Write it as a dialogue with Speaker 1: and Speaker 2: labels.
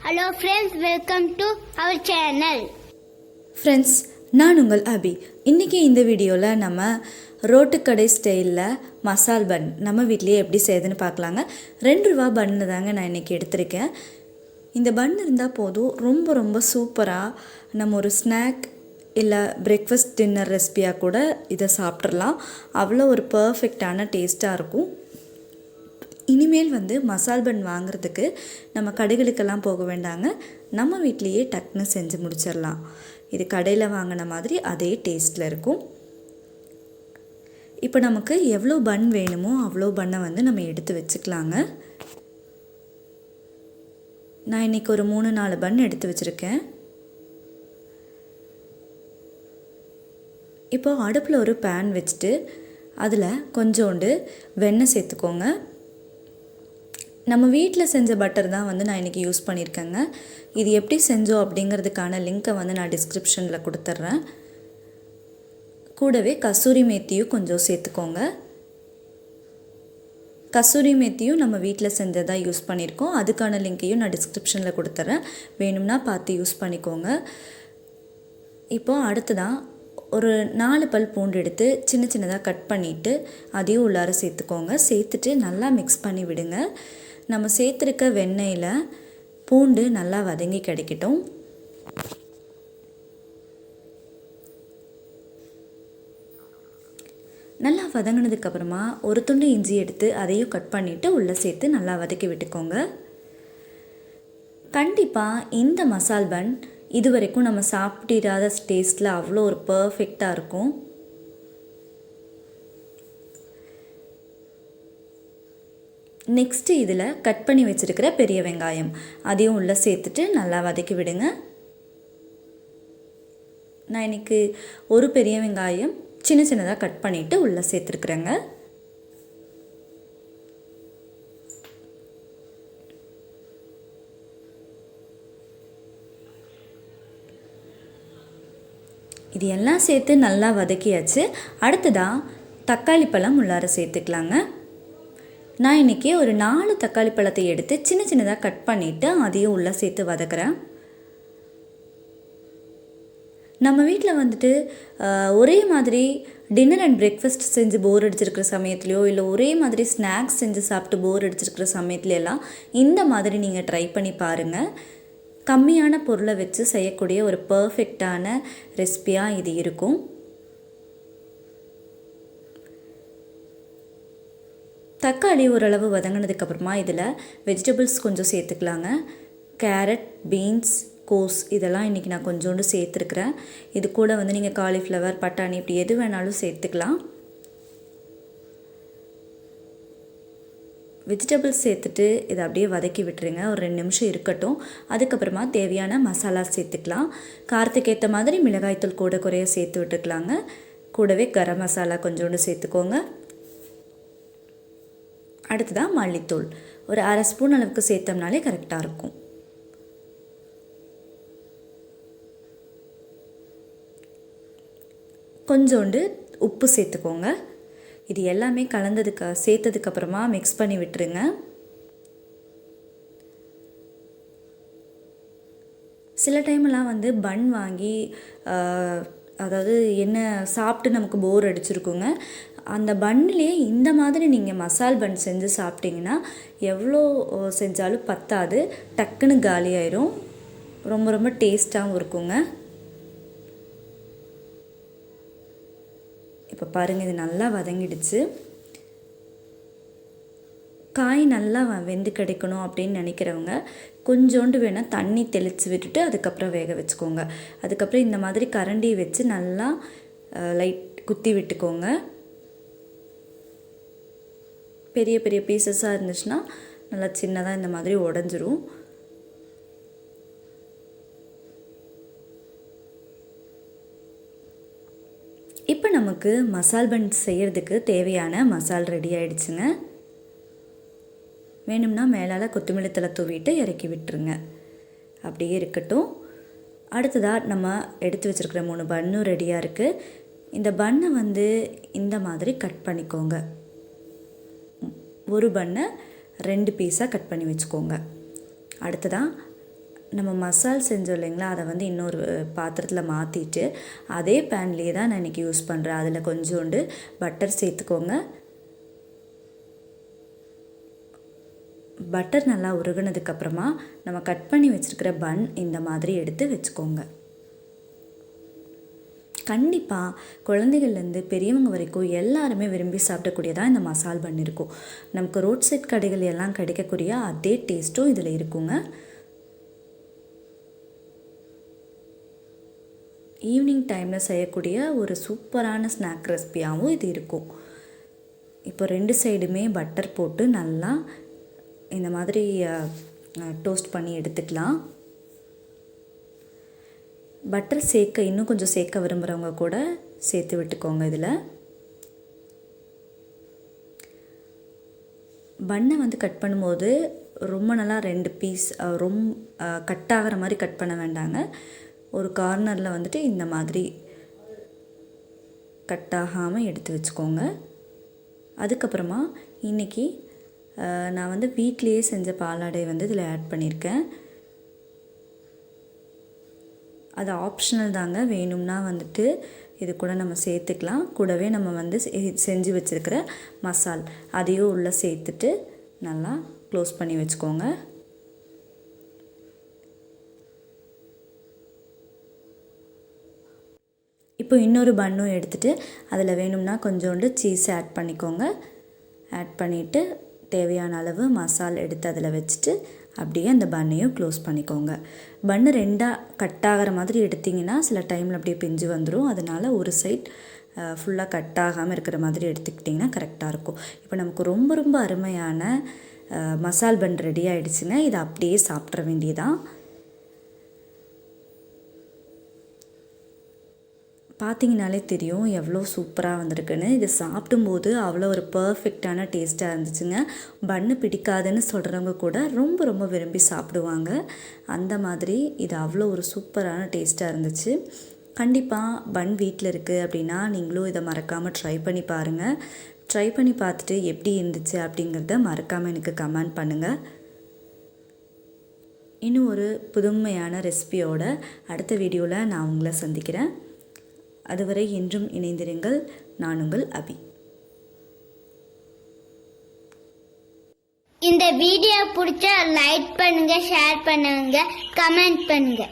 Speaker 1: Hello friends, welcome to our channel.
Speaker 2: Friends, நான் உங்கள் அபி. இன்றைக்கி இந்த வீடியோவில் நம்ம ரோட்டுக்கடை ஸ்டைலில் மசால் பன் நம்ம வீட்லேயே எப்படி செய்யுதுன்னு பார்க்கலாங்க. 2 ரூபா பன்னு தாங்க நான் இன்றைக்கி எடுத்திருக்கேன். இந்த பன் இருந்தால் போதும், ரொம்ப ரொம்ப சூப்பராக நம்ம ஒரு ஸ்நாக் இல்லை பிரேக்ஃபாஸ்ட் டின்னர் ரெசிபியாக கூட இதை சாப்பிட்றலாம். அவ்வளோ ஒரு பர்ஃபெக்டான டேஸ்ட்டாக இருக்கும். இனிமேல் மசால் பன் வாங்குறதுக்கு நம்ம கடைகளுக்கெல்லாம் போக வேண்டாங்க, நம்ம வீட்லேயே டக்குன்னு செஞ்சு முடிச்சிடலாம். இது கடையில் வாங்கின மாதிரி அதே டேஸ்ட்டில் இருக்கும். இப்போ நமக்கு எவ்வளோ பன் வேணுமோ அவ்வளோ பன்னை நம்ம எடுத்து வச்சுக்கலாங்க. நான் இன்றைக்கி ஒரு 3-4 பன் எடுத்து வச்சுருக்கேன். இப்போது அடுப்பில் ஒரு பேன் வச்சுட்டு அதில் கொஞ்சோண்டு வெண்ணெய் சேர்த்துக்கோங்க. நம்ம வீட்டில் செஞ்ச பட்டர் தான் நான் இன்றைக்கி யூஸ் பண்ணியிருக்கேங்க. இது எப்படி செஞ்சோம் அப்படிங்கிறதுக்கான லிங்க்கை நான் டிஸ்கிரிப்ஷனில் கொடுத்துட்றேன். கூடவே கசூரி மேத்தியும் கொஞ்சம் சேர்த்துக்கோங்க. கசூரி மேத்தியும் நம்ம வீட்டில் செஞ்சதாக யூஸ் பண்ணியிருக்கோம். அதுக்கான லிங்க்கையும் நான் டிஸ்கிரிப்ஷனில் கொடுத்துட்றேன், வேணும்னா பார்த்து யூஸ் பண்ணிக்கோங்க. இப்போது அடுத்ததான் ஒரு 4 பல் பூண்டு எடுத்து சின்ன சின்னதாக கட் பண்ணிவிட்டு அதையும் உள்ளார சேர்த்துக்கோங்க. சேர்த்துட்டு நல்லா மிக்ஸ் பண்ணி விடுங்க. நம்ம சேர்த்துருக்க வெண்ணெயில் பூண்டு நல்லா வதங்கி கிடைக்கட்டும். நல்லா வதங்கினதுக்கப்புறமா ஒரு துண்டு இஞ்சி எடுத்து அதையும் கட் பண்ணிவிட்டு உள்ளே சேர்த்து நல்லா வதக்கி விட்டுக்கோங்க. கண்டிப்பாக இந்த மசால் பன் இது வரைக்கும் நம்ம சாப்பிட்டிராத டேஸ்ட்டில் அவ்வளோ ஒரு பர்ஃபெக்டாக இருக்கும். நெக்ஸ்ட்டு இதில் கட் பண்ணி வச்சுருக்கிற பெரிய வெங்காயம் அதையும் உள்ளே சேர்த்துட்டு நல்லா வதக்கி விடுங்க. நான் இன்றைக்கி ஒரு பெரிய வெங்காயம் சின்ன சின்னதாக கட் பண்ணிவிட்டு உள்ளே சேர்த்துருக்குறேங்க. இது எல்லாம் சேர்த்து நல்லா வதக்கியாச்சு. அடுத்ததாக தக்காளி பழம் உள்ளார சேர்த்துக்கலாங்க. நான் இன்றைக்கி ஒரு 4 தக்காளி பழத்தை எடுத்து சின்ன சின்னதாக கட் பண்ணிவிட்டு அதையும் உள்ளே சேர்த்து வதக்குறேன். நம்ம வீட்டில் ஒரே மாதிரி டின்னர் அண்ட் பிரேக்ஃபாஸ்ட் செஞ்சு போர் அடிச்சிருக்கிற சமயத்துலையோ இல்லை ஒரே மாதிரி ஸ்நாக்ஸ் செஞ்சு சாப்பிட்டு போர் அடிச்சிருக்கிற சமயத்துலலாம் இந்த மாதிரி நீங்கள் ட்ரை பண்ணி பாருங்கள். கம்மியான பொருளை வச்சு செய்யக்கூடிய ஒரு பர்ஃபெக்டான ரெசிபியாக இது இருக்கும். தக்காளி ஓரளவு வதங்கினதுக்கப்புறமா இதில் வெஜிடபிள்ஸ் கொஞ்சம் சேர்த்துக்கலாங்க. கேரட், பீன்ஸ், கோஸ் இதெல்லாம் இன்றைக்கி நான் கொஞ்சோண்டு சேர்த்துருக்குறேன். இது கூட நீங்கள் காலிஃப்ளவர், பட்டாணி இப்படி எது வேணாலும் சேர்த்துக்கலாம். வெஜிடபிள்ஸ் சேர்த்துட்டு இதை அப்படியே வதக்கி விட்டுருங்க. ஒரு 2 நிமிஷம் இருக்கட்டும். அதுக்கப்புறமா தேவையான மசாலா சேர்த்துக்கலாம். காரத்துக்கு ஏற்ற மாதிரி மிளகாய்த்தூள் கூட குறைய சேர்த்து விட்டுக்கலாங்க. கூடவே கரம் மசாலா கொஞ்சோண்டு சேர்த்துக்கோங்க. அடுத்ததாக மல்லித்தூள் ஒரு 1/2 ஸ்பூன் அளவுக்கு சேர்த்தோம்னாலே கரெக்டாக இருக்கும். கொஞ்சோண்டு உப்பு சேர்த்துக்கோங்க. இது எல்லாமே சேர்த்ததுக்கப்புறமா மிக்ஸ் பண்ணி விட்டுருங்க. சில டைம்லாம் பன் வாங்கி அதாவது என்ன சாப்பிட்டு நமக்கு போர் அடிச்சிருக்குங்க. அந்த பன்னிலே இந்த மாதிரி நீங்கள் மசால் பன் செஞ்சு சாப்பிட்டிங்கன்னா எவ்வளோ செஞ்சாலும் பத்தாது, டக்குன்னு காலியாயிரும். ரொம்ப ரொம்ப டேஸ்ட்டாகவும் இருக்குங்க. இப்போ பாருங்கள், இது நல்லா வதங்கிடுச்சு. காய் நல்லா வெந்து கிடைக்கணும் அப்படின்னு நினைக்கிறவங்க கொஞ்சோண்டு வேணால் தண்ணி தெளித்து விட்டுட்டு அதுக்கப்புறம் வேக வச்சுக்கோங்க. அதுக்கப்புறம் இந்த மாதிரி கரண்டி வச்சு நல்லா லைட் குத்தி விட்டுக்கோங்க. பெரிய பெரிய பீசஸாக இருந்துச்சுன்னா நல்லா சின்னதாக இந்த மாதிரி உடஞ்சிரும். இப்போ நமக்கு மசால் பன் செய்கிறதுக்கு தேவையான மசால் ரெடி ஆகிடுச்சுங்க. வேணும்னா மேலால் கொத்தமல்லி தழை தூவிட்டு இறக்கி விட்டுருங்க. அப்படியே இருக்கட்டும். அடுத்ததாக நம்ம எடுத்து வச்சுருக்கிற 3 பன்னும் ரெடியாக இருக்குது. இந்த பன்னை இந்த மாதிரி கட் பண்ணிக்கோங்க. ஒரு பன்னை 2 பீஸாக கட் பண்ணி வச்சுக்கோங்க. அடுத்ததாக நம்ம மசால் செஞ்சோம் இல்லைங்களா, அதை வந்து இன்னொரு பாத்திரத்தில் மாற்றிட்டு அதே பேன்லேயே தான் நான் இன்றைக்கி யூஸ் பண்ணுறேன். அதில் கொஞ்சோண்டு பட்டர் சேர்த்துக்கோங்க. பட்டர் நல்லா உருகுனதுக்கப்புறமா நம்ம கட் பண்ணி வச்சுருக்கிற பன் இந்த மாதிரி எடுத்து வச்சுக்கோங்க. கண்டிப்பாக குழந்தைகள்லேருந்து பெரியவங்க வரைக்கும் எல்லாருமே விரும்பி சாப்பிடக்கூடியதாக இந்த மசால் பன் இருக்கும். நமக்கு ரோட் சைட் கடைகள் எல்லாம் கிடைக்கக்கூடிய அதே டேஸ்ட்டும் இதில் இருக்குங்க. ஈவினிங் டைமில் செய்யக்கூடிய ஒரு சூப்பரான ஸ்நாக் ரெசிபியாகவும் இது இருக்கும். இப்போ 2 சைடுமே பட்டர் போட்டு நல்லா இந்த மாதிரி டோஸ்ட் பண்ணி எடுத்துக்கலாம். பட்டர் இன்னும் கொஞ்சம் சேர்க்க விரும்புகிறவங்க கூட சேர்த்து விட்டுக்கோங்க. இதில் பன்னை வந்து கட் பண்ணும்போது ரொம்ப நல்லா 2 பீஸ் ரொம்ப கட் ஆகிற மாதிரி கட் பண்ண வேண்டாங்க. ஒரு கார்னரில் வந்துட்டு இந்த மாதிரி கட் ஆகாமல் எடுத்து வச்சுக்கோங்க. அதுக்கப்புறமா இன்றைக்கி நான் வந்து வீட்டிலையே செஞ்ச பாலாடை வந்து இதில் ஆட் பண்ணியிருக்கேன். அது ஆப்ஷனல் தாங்க, வேணும்னா வந்துட்டு இது கூட நம்ம சேர்த்துக்கலாம். கூடவே நம்ம வந்து செஞ்சு வச்சுருக்கிற மசால் அதையும் உள்ளே சேர்த்துட்டு நல்லா க்ளோஸ் பண்ணி வச்சுக்கோங்க. இப்போ இன்னொரு பன்னும் எடுத்துகிட்டு அதில் வேணும்னா கொஞ்சோண்டு சீஸ் ஆட் பண்ணிக்கோங்க. ஆட் பண்ணிவிட்டு தேவையான அளவு மசால் எடுத்து அதில் வச்சுட்டு அப்படியே அந்த பன்னையும் க்ளோஸ் பண்ணிக்கோங்க. பன்னு 2ஆக கட் ஆகிற மாதிரி எடுத்திங்கன்னா சில டைமில் அப்படியே பிஞ்சு வந்துடும். அதனால் ஒரு சைட் ஃபுல்லாக கட் ஆகாமல் இருக்கிற மாதிரி எடுத்துக்கிட்டிங்கன்னா கரெக்டாக இருக்கும். இப்போ நமக்கு ரொம்ப ரொம்ப அருமையான மசால் பன் ரெடி ஆகிடுச்சுங்க. இதை அப்படியே சாப்பிட்ற வேண்டியதான். பார்த்தீங்கனாலே தெரியும் எவ்வளோ சூப்பராக வந்திருக்குன்னு. இது சாப்பிடும்போது அவ்வளோ ஒரு பர்ஃபெக்டான டேஸ்ட்டாக இருந்துச்சுங்க. பன்னு பிடிக்காதுன்னு சொல்கிறவங்க கூட ரொம்ப ரொம்ப விரும்பி சாப்பிடுவாங்க. அந்த மாதிரி இது அவ்வளோ ஒரு சூப்பரான டேஸ்ட்டாக இருந்துச்சு. கண்டிப்பாக பன் வீட்டில் இருக்குது அப்படின்னா நீங்களும் இதை மறக்காமல் ட்ரை பண்ணி பாருங்கள். ட்ரை பண்ணி பார்த்துட்டு எப்படி இருந்துச்சு அப்படிங்கிறத மறக்காமல் எனக்கு கமெண்ட் பண்ணுங்கள். இன்னும் ஒரு புதுமையான ரெசிபியோட அடுத்த வீடியோவில் நான் உங்களை சந்திக்கிறேன். அதுவரை என்றும் இணைந்திருங்கள். நான் உங்கள் அபி.
Speaker 1: இந்த வீடியோ பிடிச்சா லைக் பண்ணுங்க, ஷேர் பண்ணுங்க, கமெண்ட் பண்ணுங்க.